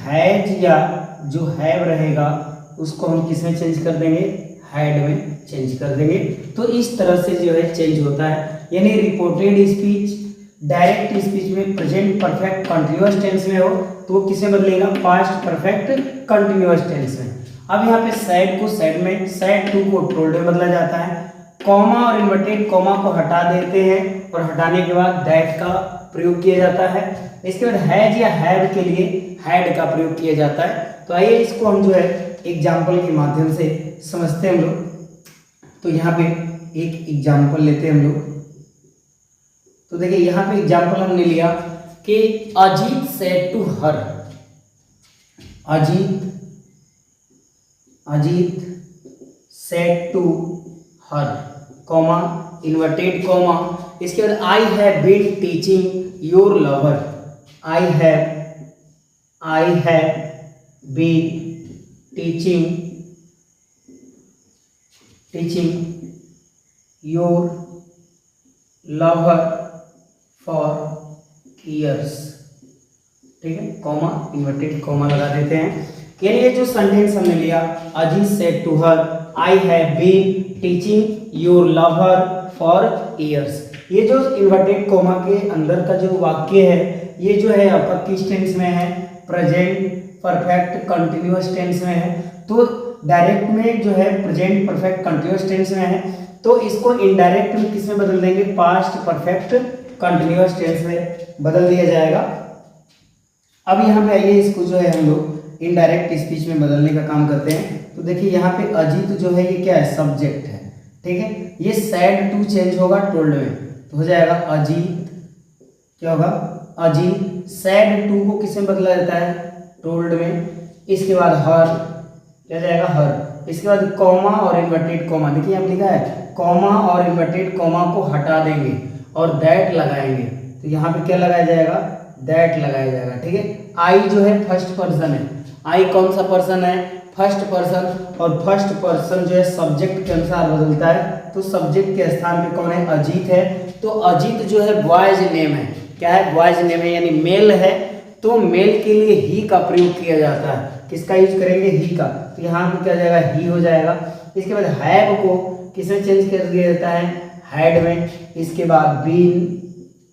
हैज या जो हैव रहेगा उसको हम किस में चेंज कर देंगे? हैड में चेंज कर देंगे। तो इस तरह से जो है चेंज होता है। यानी रिपोर्टेड स्पीच डायरेक्ट स्पीच में प्रेजेंट परफेक्ट कंटीन्यूअस टेंस में हो तो वो किसे बदलेगा? पास्ट परफेक्ट कंटीन्यूअस टेंस में। अब यहाँ पे सैड को सैड में, सैड टू को टोल्ड में बदला जाता है। कॉमा और इन्वर्टेड कॉमा को हटा देते हैं और हटाने के बाद दैट का प्रयोग किया जाता है। इसके बाद हैज या हैव के लिए हैड का प्रयोग किया जाता है। तो आइए इसको हम जो है एग्जाम्पल के माध्यम से समझते हैं हम लोग। तो यहाँ पे एक एग्जाम्पल लेते हैं हम लोग। तो देखिए यहाँ पे एग्जाम्पल हमने लिया कि Ajit said to her, Ajit said to her, comma inverted comma. इसके बाद I have been teaching your lover, I have been teaching your lover for years, ठीक है, कॉमा, इन्वर्टेड कॉमा लगा देते हैं। यानी ये जो सेंटेंस हमने लिया, Ajit said to her I have been teaching your lover for years, ये जो इन्वर्टेड कॉमा के अंदर का जो वाक्य है ये जो है आपका किस टेंस में है, प्रेजेंट परफेक्ट कंटिन्यूअस टेंस में है। तो डायरेक्ट में जो है प्रेजेंट परफेक्ट कंटिन्यूअस टेंस में है, तो इसको इनडायरेक्ट में किस में बदल देंगे, पास्ट परफेक्ट कंटिन्यूअस टेंस में बदल दिया जाएगा। अब यहाँ पे आइए, इसको जो है हम लोग इनडायरेक्ट स्पीच में बदलने का काम करते हैं। तो देखिए यहाँ पे अजीत जो है ये क्या है, सब्जेक्ट है, ठीक है। ये सैड टू चेंज होगा टोल्ड में, तो हो जाएगा अजीत, क्या होगा, अजीत सैड टू को किसमें बदला जाता है, टोल्ड में। इसके बाद हर, क्या जाएगा, हर। इसके बाद कॉमा और इन्वर्टेड कॉमा, देखिए यहाँ लिखा है कॉमा और इन्वर्टेड कॉमा को हटा देंगे और दैट लगाएंगे, तो यहाँ पे क्या लगाया जाएगा, दैट लगाया जाएगा, ठीक है। आई जो है फर्स्ट पर्सन है, आई कौन सा पर्सन है, फर्स्ट पर्सन, और फर्स्ट पर्सन जो है सब्जेक्ट के अनुसार बदलता है, तो सब्जेक्ट के स्थान पे कौन है, अजीत है। तो अजीत जो है बॉयज नेम है, क्या है, बॉयज नेम है, यानी मेल है, तो मेल के लिए ही का प्रयोग किया जाता है। किसका यूज करेंगे, ही का, तो यहाँ पे क्या जाएगा, ही हो जाएगा। इसके बाद हैव को किसमें चेंज कर दिया जाता है, हैड में। इसके बाद बीन,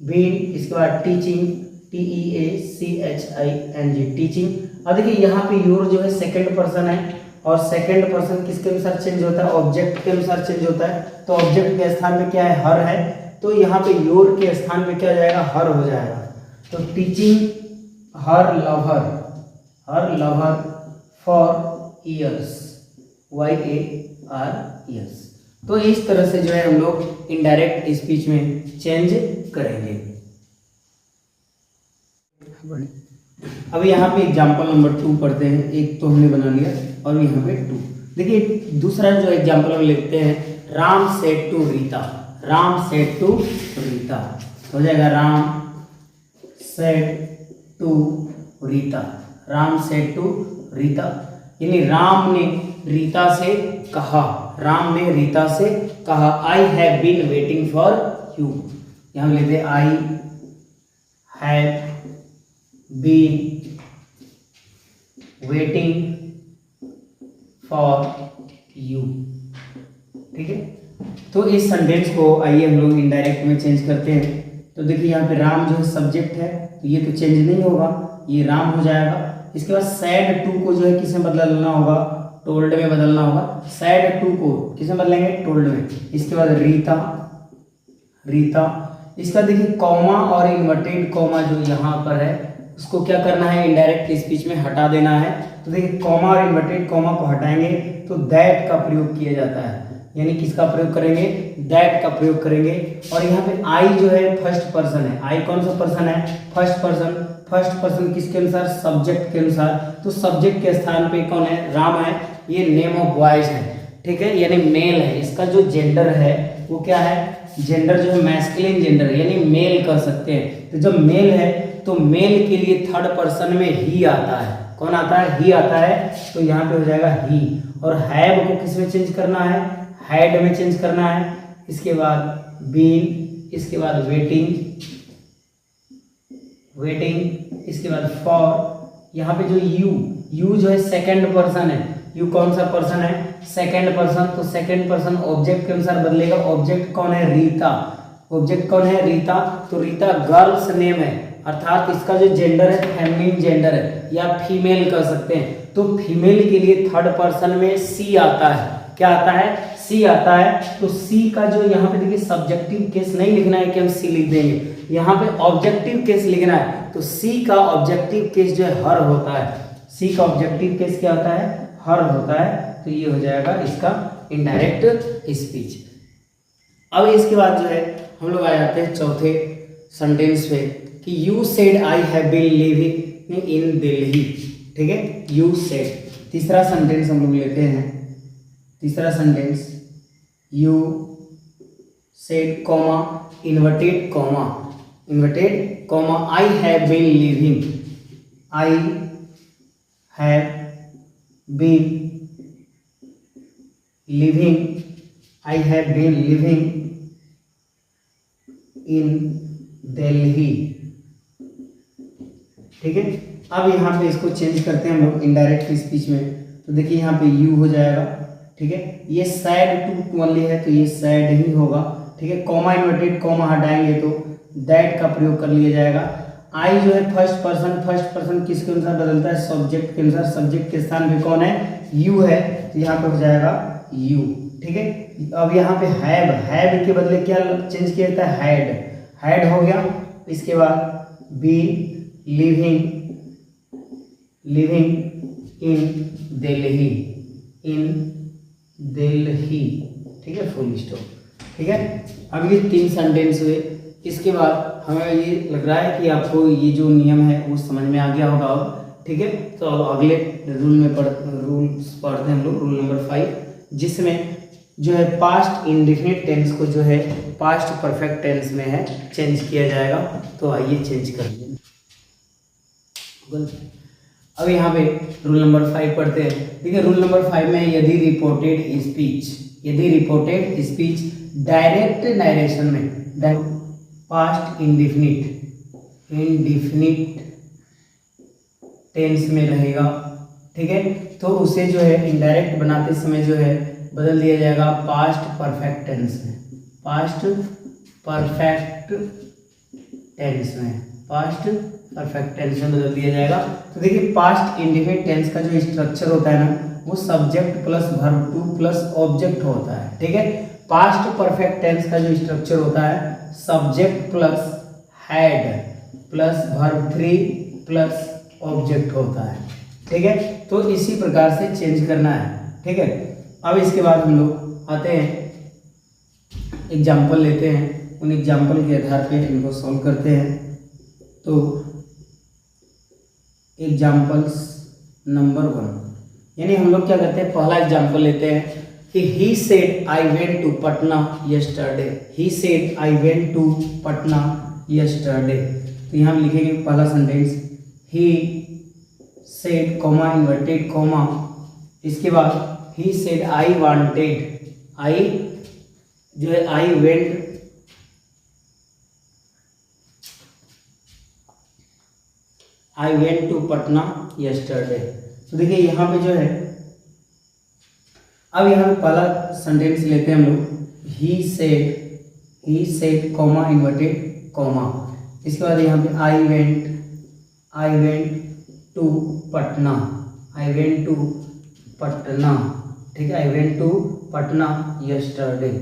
बीन, इसके बाद टीचिंग, TEACHING, टीचिंग। अब देखिए यहाँ पे योर जो है सेकंड पर्सन है, और सेकंड पर्सन किसके अनुसार चेंज होता है, ऑब्जेक्ट के अनुसार चेंज होता है, तो ऑब्जेक्ट के स्थान पे क्या है, हर है, तो यहाँ पे योर के स्थान पे क्या जाएगा, हर हो जाएगा। तो teaching her lover, her lover for years, YAR, तो इस तरह से जो है हम लोग इनडायरेक्ट स्पीच में चेंज करेंगे। अब यहाँ पे एग्जाम्पल नंबर 2 पढ़ते हैं। एक तो हमने बना लिया और यहाँ पे 2। देखिए दूसरा जो एग्जाम्पल हम लिखते हैं, Ram said to Rita, Ram said to Rita, हो जाएगा Ram said to Rita, Ram said to Rita, यानी राम ने रीता से कहा, राम ने रीता से कहा, I have been waiting for you, यहाँ लेते हैं I have been waiting for you, ठीक है। तो इस सेंटेंस को आइए हम लोग इनडायरेक्ट में चेंज करते हैं। तो देखिए यहाँ पे राम जो है सब्जेक्ट है, तो ये तो चेंज नहीं होगा, ये राम हो जाएगा। इसके बाद सैड टू को जो है किसमें बदलना होगा, टोल्ड में बदलना होगा, सैड टू को किसमें बदलेंगे, टोल्ड में। इसके बाद रीता, रीता, इसका देखिए कॉमा और इन्वर्टेड कॉमा जो यहाँ पर है उसको क्या करना है, इनडायरेक्ट स्पीच में हटा देना है। तो देखिए कॉमा और इन्वर्टेड कॉमा को हटाएंगे तो दैट का प्रयोग किया जाता है, यानी किसका प्रयोग करेंगे, दैट का प्रयोग करेंगे। और यहाँ पे आई जो है फर्स्ट पर्सन है, आई कौन सा पर्सन है, फर्स्ट पर्सन, फर्स्ट पर्सन किसके अनुसार, सब्जेक्ट के अनुसार, तो सब्जेक्ट के स्थान पे कौन है, राम है, ये नेम ऑफ बॉयज है, ठीक है, यानी मेल है। इसका जो जेंडर है वो क्या है, जेंडर जो है मैस्कुलिन जेंडर, यानी मेल कह सकते हैं। तो जब मेल है तो मेल के लिए थर्ड पर्सन में ही आता है, कौन आता है, ही आता है, तो यहाँ पे हो जाएगा ही। और हैव को किस में चेंज करना है, हैड में चेंज करना है। इसके बाद बीन, इसके बाद वेटिंग, वेटिंग, इसके बाद फॉर। यहाँ पे जो यू जो है सेकंड पर्सन है, यू कौन सा पर्सन है, सेकंड पर्सन, तो सेकंड पर्सन ऑब्जेक्ट के अनुसार बदलेगा। ऑब्जेक्ट कौन है, रीता, ऑब्जेक्ट कौन है, रीता, तो रीता गर्ल्स नेम है, अर्थात इसका जो जेंडर है फेमिनिन जेंडर है या फीमेल कह सकते हैं। तो फीमेल के लिए थर्ड पर्सन में सी आता है, क्या आता है, सी आता है। तो सी का जो यहाँ पे देखिए सब्जेक्टिव केस नहीं लिखना है कि हम सी लिख देंगे, यहाँ पे ऑब्जेक्टिव केस लिखना है। तो सी का ऑब्जेक्टिव केस जो है हर होता है, सी का ऑब्जेक्टिव केस क्या होता है, हर होता है। तो ये हो जाएगा इसका इनडायरेक्ट स्पीच। अब इसके बाद जो है हम लोग आ जाते हैं चौथे सेंटेंस पे कि you said I have been living in Delhi, ठीक है, यू सेड। तीसरा सेंटेंस हम लोग लेते हैं, तीसरा sentence, you said comma inverted comma, inverted comma, I have been living, I have been living, I have been living in Delhi. ठीक है, अब यहाँ पे इसको चेंज करते हैं हम लोग इनडायरेक्ट स्पीच में। तो देखिए यहाँ पे यू हो जाएगा। ठीक है, ये सैड टू ओनली है तो ये सैड ही होगा। ठीक है, कॉमा इन्वर्टेड कॉमा हटाएंगे तो दैट का प्रयोग कर लिया जाएगा। आई जो है फर्स्ट पर्सन किसके अनुसार बदलता है? सब्जेक्ट के अनुसार। सब्जेक्ट के स्थान पे कौन है? यू है, तो यहाँ पे हो जाएगा यू। ठीक है, अब यहाँ पे हैव के बदले क्या चेंज किया जाता है? हैड हो गया। इसके बाद बी लिविंग इन दिल्ली। ठीक है, फुल स्टॉप। ठीक है, अब ये 3 सेंटेंस हुए। इसके बाद हमें ये लग रहा है कि आपको ये जो नियम है वो समझ में आ गया होगा अब। ठीक है, तो अब अगले रूल्स पढ़ते हैं हम लोग। रूल नंबर 5, जिसमें जो है पास्ट इंडेफिनिट टेंस को जो है पास्ट परफेक्ट टेंस में है चेंज किया जाएगा। तो आइए चेंज कर लें। अब यहाँ पे रूल नंबर 5 पढ़ते हैं। ठीक है, रूल नंबर 5 में यदि रिपोर्टेड स्पीच डायरेक्ट नरेशन में पास्ट इंडिफिनिट टेंस में रहेगा। ठीक है, तो उसे जो है इनडायरेक्ट बनाते समय जो है बदल दिया जाएगा पास्ट परफेक्ट टेंस में। पास्ट परफेक्ट टेंस में बदल दिया जाएगा। तो देखिए पास्ट इंडिफिनिट टेंस का जो स्ट्रक्चर होता है ना, वो subject plus verb two plus object होता है। ठीक है, पास्ट परफेक्ट टेंस का जो स्ट्रक्चर होता है subject plus had plus verb 3 plus object होता है। ठीक है, तो इसी प्रकार से चेंज करना है। ठीक है, अब इसके बाद हम लोग आते हैं, एग्जाम्पल लेते हैं, उन एग्जाम्पल के आधार पे इनको सॉल्व करते हैं। तो एग्जाम्पल्स नंबर 1, यानी हम लोग क्या करते हैं, पहला एग्जाम्पल लेते हैं कि he said I went to Patna yesterday। he said I went to Patna yesterday। तो यहाँ हम लिखेंगे पहला sentence he said comma inverted comma, इसके बाद he said I wanted, I जो है I went to Patna yesterday। तो देखिए यहाँ पे जो है, अब यहाँ पे पहला सेंटेंस लेते हैं हम लोग he said comma inverted comma, इसके बाद यहाँ पे I went to Patna। ठीक है, I went to Patna yesterday।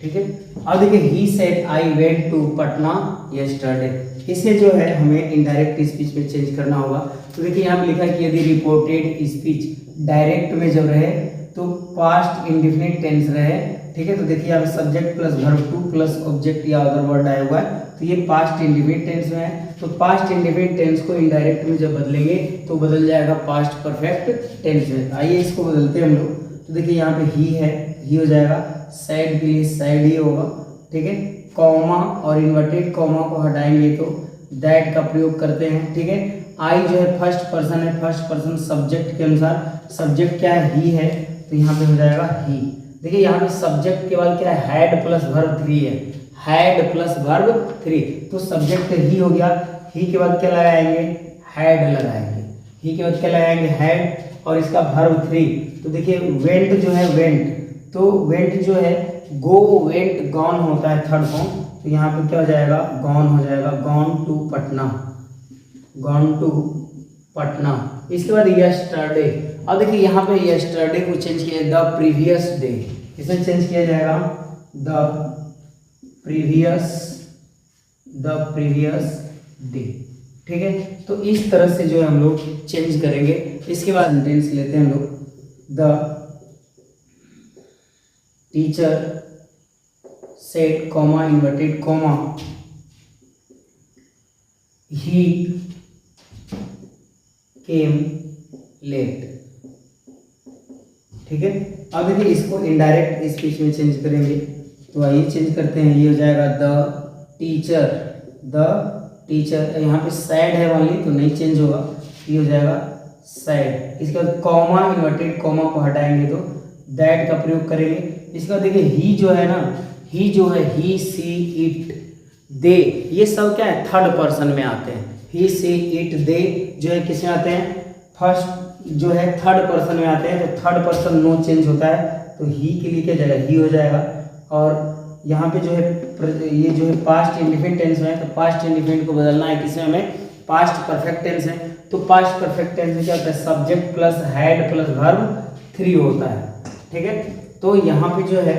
ठीक है, अब देखिए he said I went to Patna yesterday, इसे जो है हमें इनडायरेक्ट स्पीच में चेंज करना होगा। तो देखिए यहाँ पे लिखा है कि यदि रिपोर्टेड स्पीच डायरेक्ट में जब रहे तो पास्ट इंडिफिनिट टेंस रहे। ठीक है, तो देखिए यहाँ पे subject plus verb two plus object या अदर वर्ड आया हुआ है, तो ये पास्ट इंडिफिनिट टेंस में है। तो पास्ट इंडिफिनिट टेंस को इनडायरेक्ट में जब बदलेंगे तो बदल जाएगा पास्ट परफेक्ट टेंस में। आइए इसको बदलते हैं हम लोग। तो देखिए यहाँ पे ही है, ही हो जाएगा, सैड के लिए सैड ही होगा। ठीक है, कॉमा और इन्वर्टेड कॉमा को हटाएंगे तो दैट का प्रयोग करते हैं। ठीक है, आई जो है फर्स्ट पर्सन है, फर्स्ट पर्सन सब्जेक्ट के अनुसार, सब्जेक्ट क्या है? ही है, तो यहाँ पे हो जाएगा ही। देखिए यहाँ पे सब्जेक्ट के बाद क्या है? हैड प्लस वर्ब 3 है, हैड प्लस वर्ब 3, तो सब्जेक्ट ही हो गया। ही के बाद क्या लगाएंगे? हैड लगाएंगे। ही के बाद क्या लगाएंगे? हैड, और इसका वर्ब 3। तो देखिए वेंट जो है, वेंट, तो वेंट जो है गो वेंट गॉन होता है थर्ड फॉर्म, तो यहाँ पे क्या हो जाएगा? गॉन हो जाएगा, गॉन टू पटना। इसके बाद यस्टरडे। अब देखिए यहाँ पे यस्टरडे को चेंज किया द प्रीवियस डे, इसमें चेंज किया जाएगा द प्रीवियस डे। ठीक है, तो इस तरह से जो है हम लोग चेंज करेंगे। इसके बाद सेंटेंस लेते हैं हम लोग, the teacher said comma inverted comma he came late. ठीक है, अब देखिए इसको इनडायरेक्ट स्पीच में चेंज करेंगे, तो आइए चेंज करते हैं। ये हो जाएगा द टीचर, यहाँ पे सैड है वाली तो नहीं चेंज होगा, ये हो जाएगा सैड। इसके बाद कॉमा इन्वर्टेड कॉमा को हटाएंगे तो दैट का प्रयोग करेंगे। इसके बाद देखिए ही जो है ना, ही जो है ही सी इट दे, ये सब क्या है थर्ड पर्सन में आते हैं। ही सी इट दे जो है किसमें आते हैं, फर्स्ट जो है थर्ड पर्सन में आते हैं। तो थर्ड पर्सन नो चेंज होता है, तो ही के लिए क्या जाएगा, ही हो जाएगा। और यहाँ पे जो है ये जो है पास्ट इंडिफिनिट टेंस में है, तो पास्ट इंडिफिनिट को बदलना है किसमें, हमें पास्ट परफेक्ट टेंस है। तो पास्ट परफेक्ट टेंस में क्या होता है, subject plus had plus verb 3 होता है, ठीक है। तो यहाँ पे जो है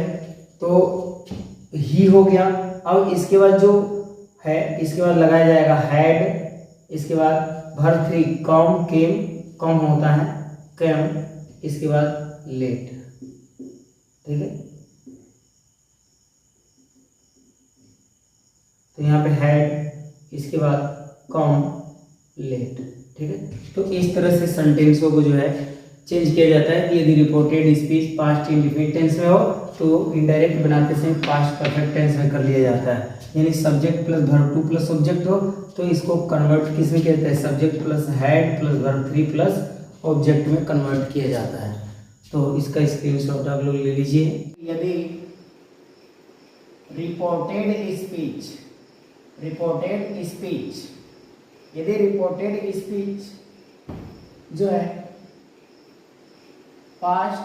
तो ही हो गया। अब इसके बाद जो है इसके बाद लगाया जाएगा हैड, इसके बाद वर्ब 3 कम केम, कम होता है केम, इसके बाद लेट, ठीक है। तो यहाँ पे हैड, इसके बाद कम लेट, ठीक है। तो इस तरह से सेंटेंसों को जो है चेंज किया जाता है कि यदि reported speech past indefinite tense में हो तो इनडायरेक्ट बनाते समय पास्ट परफेक्ट टेंस में कर लिया जाता है। यानी subject plus verb 2 plus object हो तो इसको कन्वर्ट किस में किया जाता है, subject plus had plus verb 3 plus object में कन्वर्ट किया जाता है। तो इसका स्क्रीनशॉट आप लोग ले लीजिए। यदि रिपोर्टेड स्पीच यदि रिपोर्टेड स्पीच जो है पास्ट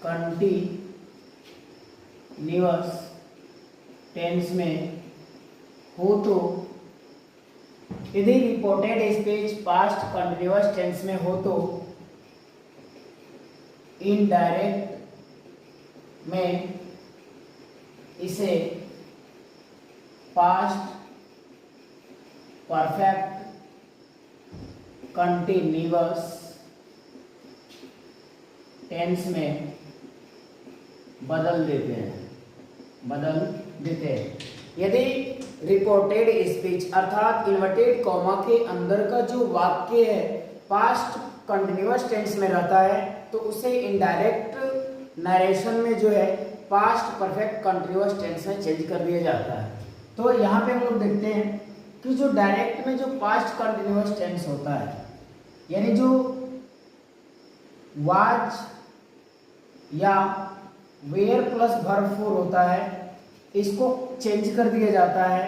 कंटीन्यूअस टेंस में हो तो, यदि reported speech past continuous tense में हो तो इनडायरेक्ट में इसे पास्ट परफेक्ट कंटीन्यूअस टेंस में बदल देते हैं। यदि रिपोर्टेड स्पीच अर्थात इन्वर्टेड कॉमा के अंदर का जो वाक्य है पास्ट कंटीन्यूअस टेंस में रहता है तो उसे इनडायरेक्ट नरेशन में जो है पास्ट परफेक्ट कंटीन्यूअस टेंस में चेंज कर दिया जाता है। तो यहाँ पे हम लोग देखते हैं कि जो डायरेक्ट में जो पास्ट कंटीन्यूअस टेंस होता है, यानी जो वाज या वेयर प्लस वर्ब 4 होता है, इसको चेंज कर दिया जाता है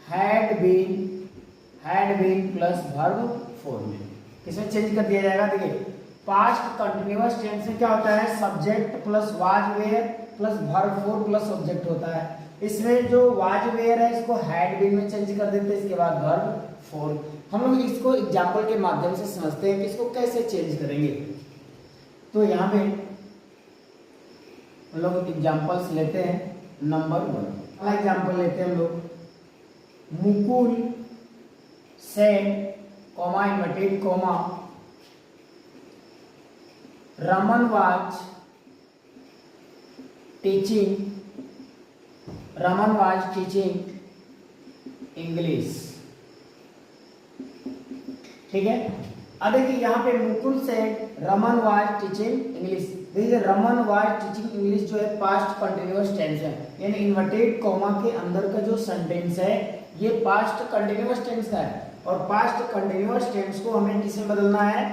हैड बीन प्लस वर्ब 4 में। किसमें चेंज कर दिया जाएगा, देखिए पास्ट कंटीन्यूअस टेंस में क्या होता है, subject plus was were plus verb 4 plus object होता है। इसमें जो वाज वेयर है इसको हैड बीन में चेंज कर देते हैं, इसके बाद वर्ब 4। हम लोग इसको एग्जाम्पल के माध्यम से समझते हैं कि इसको कैसे चेंज करेंगे। तो यहाँ पे हम लोग एग्जाम्पल्स लेते हैं। नंबर 1 पहला एग्जाम्पल लेते हैं हम लोग, Mukul said comma inverted comma Raman was teaching English, ठीक है। अब देखिए यहाँ पे Mukul said Raman was teaching English. देखिए रमन वाज टीचिंग इंग्लिश जो है पास्ट कंटीन्यूअस टेंस है, यानी इन्वर्टेड कॉमा के अंदर का जो सेंटेंस है ये पास्ट कंटीन्यूअस टेंस का है। और पास्ट कंटीन्यूअस टेंस को हमें किसमें बदलना है,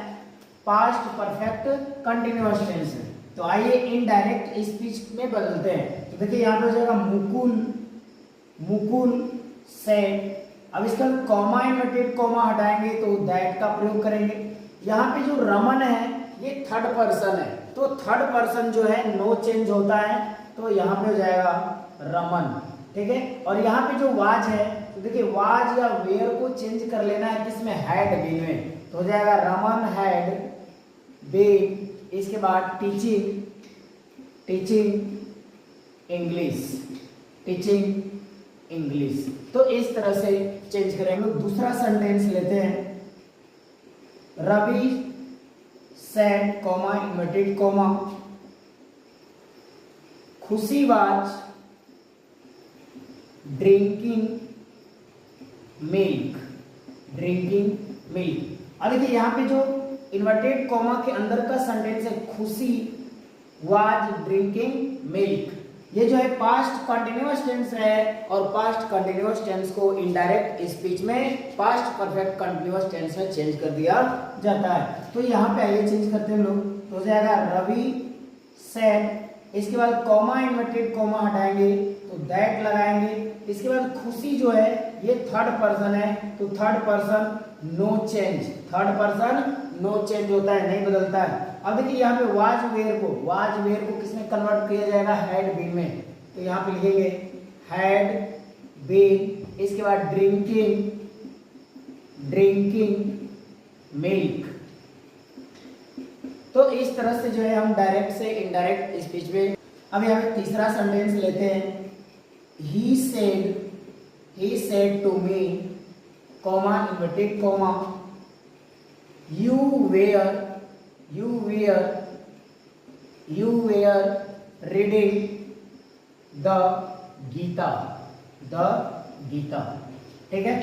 पास्ट परफेक्ट कंटीन्यूअस टेंस है। तो आइए इनडायरेक्ट स्पीच में बदलते हैं। तो देखिए यहाँ पे हो जाएगा मुकुल सेड। अब इसका कॉमा इन्वर्टेड कॉमा हटाएंगे तो दैट का प्रयोग करेंगे। यहाँ पे जो रमन है ये थर्ड पर्सन है, तो थर्ड पर्सन जो है नो चेंज होता है, तो यहाँ पे हो जाएगा रमन, ठीक है। और यहाँ पे जो वाज है तो देखिए वाज या वेयर को चेंज कर लेना है किसमें, हैड बीन में, तो हो जाएगा रमन हैड बीन, इसके बाद टीचिंग इंग्लिश। तो इस तरह से चेंज करेंगे। दूसरा सेंटेंस लेते हैं, Ravi said comma inverted comma Khushi was drinking milk. अब देखिए यहाँ पे जो इन्वर्टेड कॉमा के अंदर का सेंटेंस है खुशी वाज ड्रिंकिंग मिल्क, ये जो है पास्ट कंटीन्यूअस टेंस है और पास्ट कंटीन्यूअस टेंस को इनडायरेक्ट स्पीच में पास्ट परफेक्ट कंटीन्यूअस टेंस में चेंज कर दिया जाता है। तो यहाँ पे आइए चेंज करते हैं लोग, तो हो जाएगा रवि सेड, इसके बाद कॉमा इन्वर्टेड कॉमा हटाएंगे तो दैट लगाएंगे। इसके बाद खुशी जो है ये थर्ड पर्सन है, तो third person no change, third person no change होता है, नहीं बदलता है। अब देखिए यहाँ पे वाज वेयर को किसमें कन्वर्ट किया जाएगा, हैड बीन में, तो यहाँ पे लिखेंगे हैड बीन। इसके बाद ड्रिंकिंग मिल्क। तो इस तरह से जो है हम डायरेक्ट से इनडायरेक्ट स्पीच में। अब यहाँ पे तीसरा सेंटेंस लेते हैं, he said to me, comma inverted comma, you were reading the Gita, ठीक है।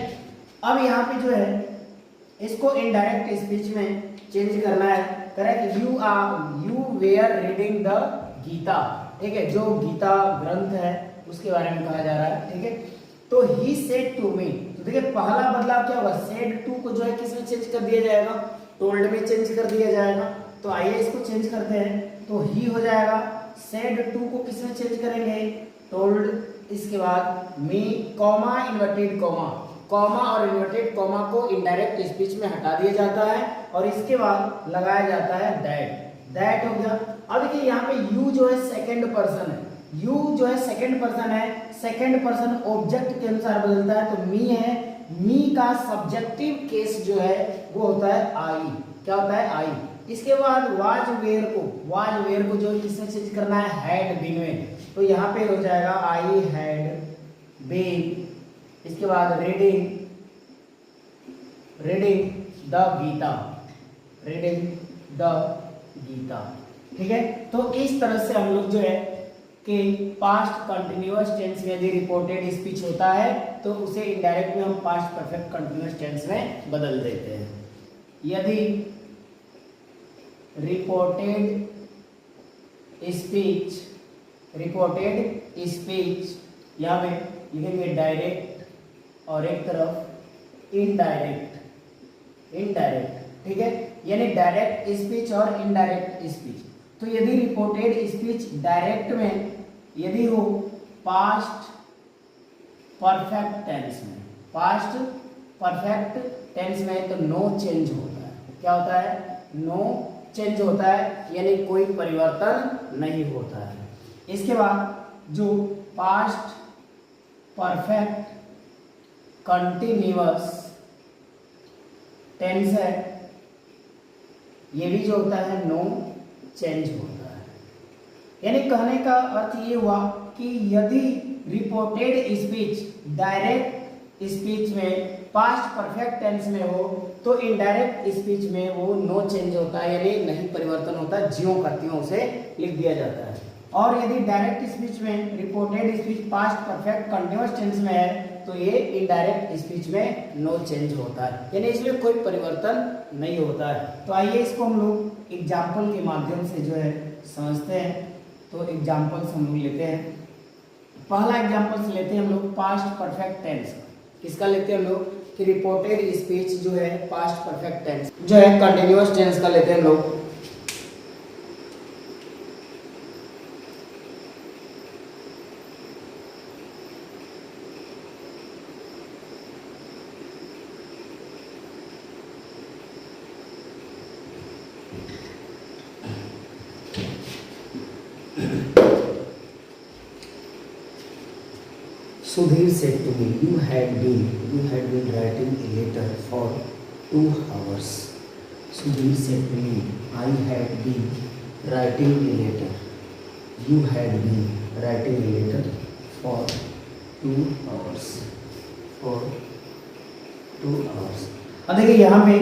अब यहाँ पे जो है इसको इनडायरेक्ट स्पीच में चेंज करना है, correct. You were reading the Gita, ठीक है, जो गीता ग्रंथ है उसके बारे में कहा जा रहा है, ठीक है। तो ही सेड टू मी, तो देखिए पहला बदलाव क्या होगा, सेड टू को जो है किसमें चेंज कर दिया जाएगा, टोल्ड में चेंज कर दिया जाएगा। तो आइए इसको चेंज करते हैं, तो ही हो जाएगा, सेड टू को किसमें चेंज करेंगे, टोल्ड। इसके बाद मी कॉमा इन्वर्टेड कॉमा और इन्वर्टेड कॉमा को इनडायरेक्ट स्पीच में हटा दिया जाता है और इसके बाद लगाया जाता है दैट हो गया। अब देखिए यहाँ पे यू जो है सेकंड पर्सन है, सेकंड पर्सन ऑब्जेक्ट के अनुसार बदलता है, तो मी है, मी का सब्जेक्टिव केस जो है वो होता है आई, क्या होता है, आई। इसके बाद वाज वेयर को जो किसमें चेंज करना है, हैड बीन में, तो यहाँ पे हो जाएगा आई हैड बीन। इसके बाद रीडिंग द गीता, ठीक है। तो इस तरह से हम लोग जो है कि पास्ट कंटिन्यूअस टेंस में यदि रिपोर्टेड स्पीच होता है तो उसे इनडायरेक्ट में हम पास्ट परफेक्ट कंटिन्यूअस टेंस में बदल देते हैं। यदि रिपोर्टेड स्पीच यहाँ पे लिखेंगे डायरेक्ट और एक तरफ इनडायरेक्ट, ठीक है, यानी डायरेक्ट स्पीच और इनडायरेक्ट स्पीच। तो यदि रिपोर्टेड स्पीच डायरेक्ट में यदि हो पास्ट परफेक्ट टेंस में, तो नो चेंज होता है, क्या होता है, नो चेंज होता है, यानी कोई परिवर्तन नहीं होता है। इसके बाद जो पास्ट परफेक्ट कंटिन्यूअस टेंस है ये भी जो होता है नो चेंज होता है। यानी कहने का अर्थ ये हुआ कि यदि रिपोर्टेड स्पीच डायरेक्ट स्पीच में पास्ट परफेक्ट टेंस में हो तो इनडायरेक्ट स्पीच में वो नो चेंज होता है, यानी नहीं परिवर्तन होता, ज्यों का त्यों से लिख दिया जाता है। और यदि डायरेक्ट स्पीच में reported speech past perfect continuous tense में है तो ये इनडायरेक्ट स्पीच में नो चेंज होता है, यानी इसमें कोई परिवर्तन नहीं होता है। तो आइए इसको हम लोग एग्जाम्पल के माध्यम से जो है समझते हैं। तो एग्जाम्पल्स हम लोग लेते हैं। पहला एग्जाम्पल्स लेते हैं हम लोग पास्ट परफेक्ट टेंस। किसका लेते हैं हम लोग कि रिपोर्टेड स्पीच जो है पास्ट परफेक्ट टेंस जो है कंटिन्यूअस टेंस का लेते हैं हम लोग। Sudhir said to me, you had been writing a letter for 2 hours. Sudhir said to me, I had been writing a letter. You had been writing a letter for 2 hours. अब देखिए यहाँ पे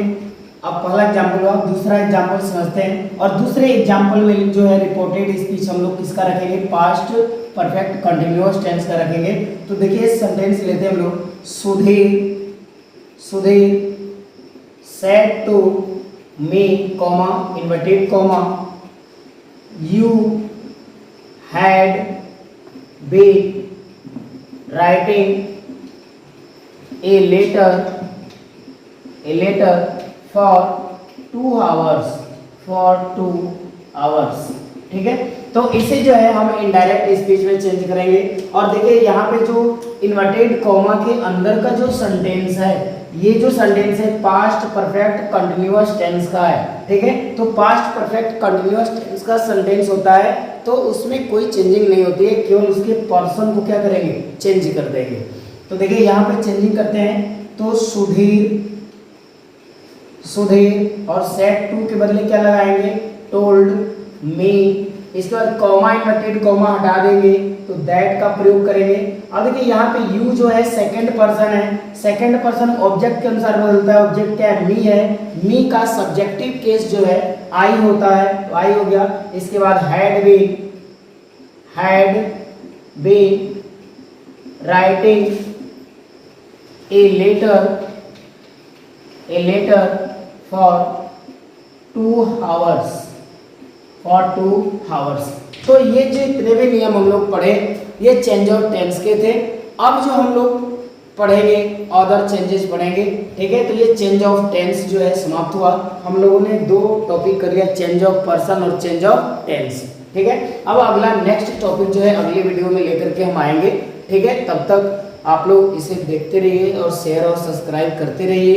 अब पहला एग्जाम्पल हुआ, दूसरा example समझते हैं। और दूसरे एग्जाम्पल में जो है रिपोर्टेड स्पीच हम लोग किसका रखेंगे, पास्ट परफेक्ट कंटिन्यूअस टेंस का रखेंगे। तो देखिए सेंटेंस लेते हैं हम लोग। Sudhir said to me comma inverted comma you had been writing a letter for 2 hours, ठीक है। तो इसे जो है हम इनडायरेक्ट स्पीच में चेंज करेंगे। और देखिए यहाँ पे जो इन्वर्टेड कॉमा के अंदर का जो सेंटेंस है, ये जो सेंटेंस है पास्ट परफेक्ट कंटिन्यूअस टेंस का है, ठीक है। तो पास्ट परफेक्ट कंटिन्यूअस टेंस का सेंटेंस होता है तो उसमें कोई चेंजिंग नहीं होती है, केवल उसके पर्सन को क्या करेंगे, चेंज कर देंगे। तो देखिए यहाँ पे चेंजिंग करते हैं तो सुधीर, सुधीर और सेड टू के बदले क्या लगाएंगे, टोल्ड मी। इसके बाद कॉमा इन्वर्टेड कॉमा हटा देंगे तो दैट का प्रयोग करेंगे। अब देखिए यहाँ पे यू जो है सेकंड पर्सन है, सेकंड पर्सन ऑब्जेक्ट के अनुसार बदलता है। ऑब्जेक्ट क्या है, मी है, मी का सब्जेक्टिव केस जो है आई होता है, तो आई हो गया। इसके बाद had been writing a letter for 2 hours. तो ये जो इतने भी नियम हम लोग पढ़े ये चेंज ऑफ टेंस के थे। अब जो हम लोग पढ़ेंगे अदर चेंजेस पढ़ेंगे, ठीक है। तो ये चेंज ऑफ टेंस जो है समाप्त हुआ। हम लोगों ने 2 टॉपिक कर लिया, चेंज ऑफ पर्सन और चेंज ऑफ टेंस, ठीक है। अब अगला नेक्स्ट टॉपिक जो है अगले वीडियो में लेकर के हम आएंगे, ठीक है। तब तक आप लोग इसे देखते रहिए और शेयर और सब्सक्राइब करते रहिए।